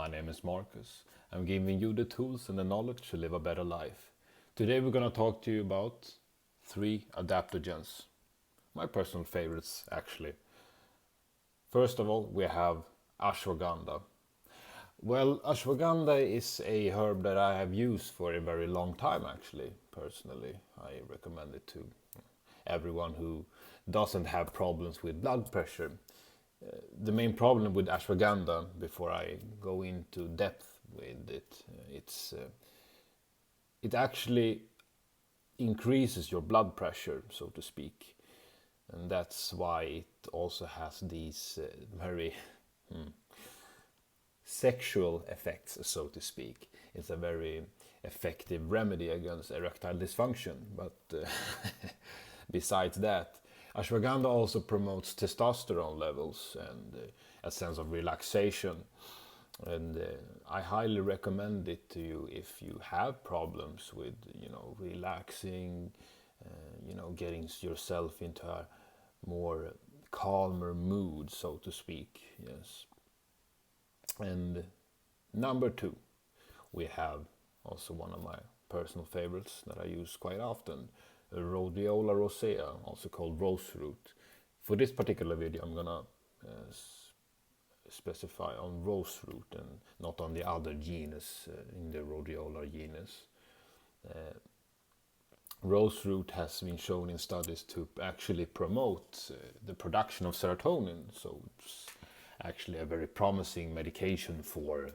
my name is Marcus. I'm giving you the tools and the knowledge to live a better life. Today we're gonna talk to you about 3 adaptogens. My personal favorites, actually. First of all, we have Ashwagandha. Well, Ashwagandha is a herb that I have used for a very long time, actually, personally. I recommend it to everyone who doesn't have problems with blood pressure. The main problem with ashwagandha, before I go into depth with it, it actually increases your blood pressure, so to speak, and that's why it also has these very sexual effects, so to speak. It's a very effective remedy against erectile dysfunction, but besides that, ashwagandha also promotes testosterone levels and a sense of relaxation. And I highly recommend it to you if you have problems with, relaxing, getting yourself into a more calmer mood, so to speak. Yes. And number 2, we have also one of my personal favorites that I use quite often, Rhodiola rosea, also called rose root. For this particular video, I'm gonna specify on rose root and not on the other genus in the Rhodiola genus. Rose root has been shown in studies to actually promote the production of serotonin, so it's actually a very promising medication for,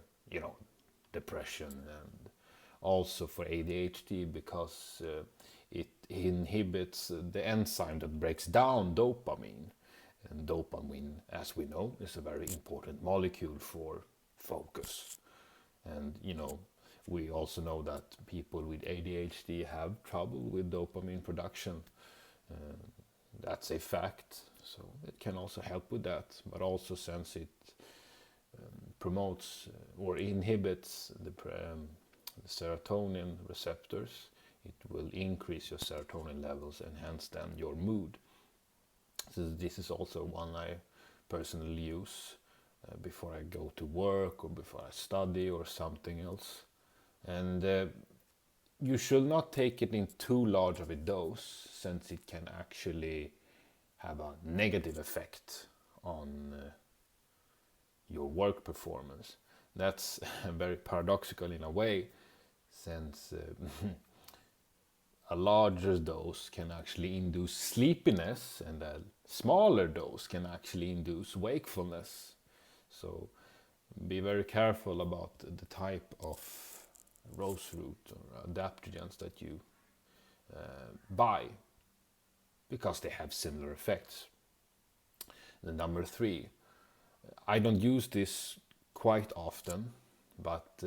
depression and also for ADHD, because it inhibits the enzyme that breaks down dopamine. And dopamine, as we know, is a very important molecule for focus. And, we also know that people with ADHD have trouble with dopamine production. That's a fact. So it can also help with that. But also, since it promotes or inhibits the serotonin receptors, it will increase your serotonin levels and hence then your mood. So this is also one I personally use before I go to work or before I study or something else. And you should not take it in too large of a dose, since it can actually have a negative effect on your work performance. That's very paradoxical in a way, since a larger dose can actually induce sleepiness and a smaller dose can actually induce wakefulness. So be very careful about the type of rose root or adaptogens that you buy, because they have similar effects. The number 3, I don't use this quite often, but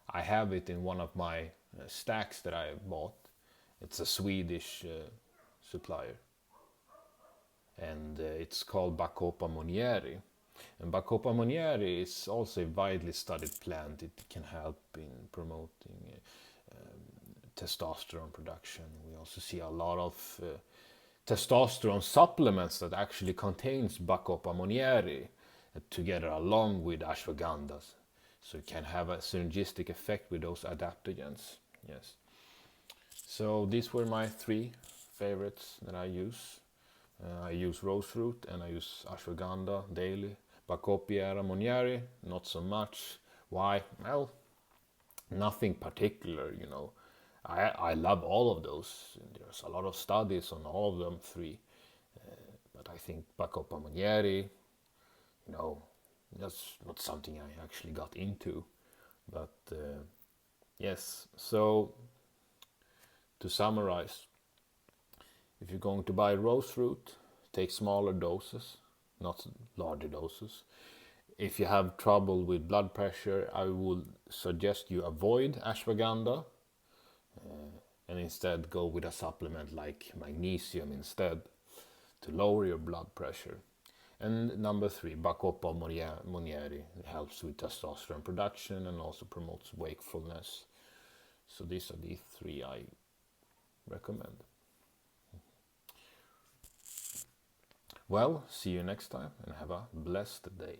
I have it in one of my stacks that I bought. It's a Swedish supplier, and it's called Bacopa Monieri. And Bacopa Monieri is also a widely studied plant. It can help in promoting testosterone production. We also see a lot of testosterone supplements that actually contains Bacopa Monieri together along with ashwagandha. So it can have a synergistic effect with those adaptogens. Yes. So these were my 3 favorites that I use. I use rose root and I use ashwagandha daily. Bacopa Monieri, not so much. Why? Well, nothing particular, I love all of those. There's a lot of studies on all of them 3. But I think Bacopa Monieri, that's not something I actually got into. But yes, so to summarize, if you're going to buy rose root, take smaller doses, not larger doses. If you have trouble with blood pressure, I would suggest you avoid ashwagandha and instead go with a supplement like magnesium instead to lower your blood pressure. And number 3, Bacopa Monieri helps with testosterone production and also promotes wakefulness. So these are the 3 I recommend. Well, see you next time and have a blessed day.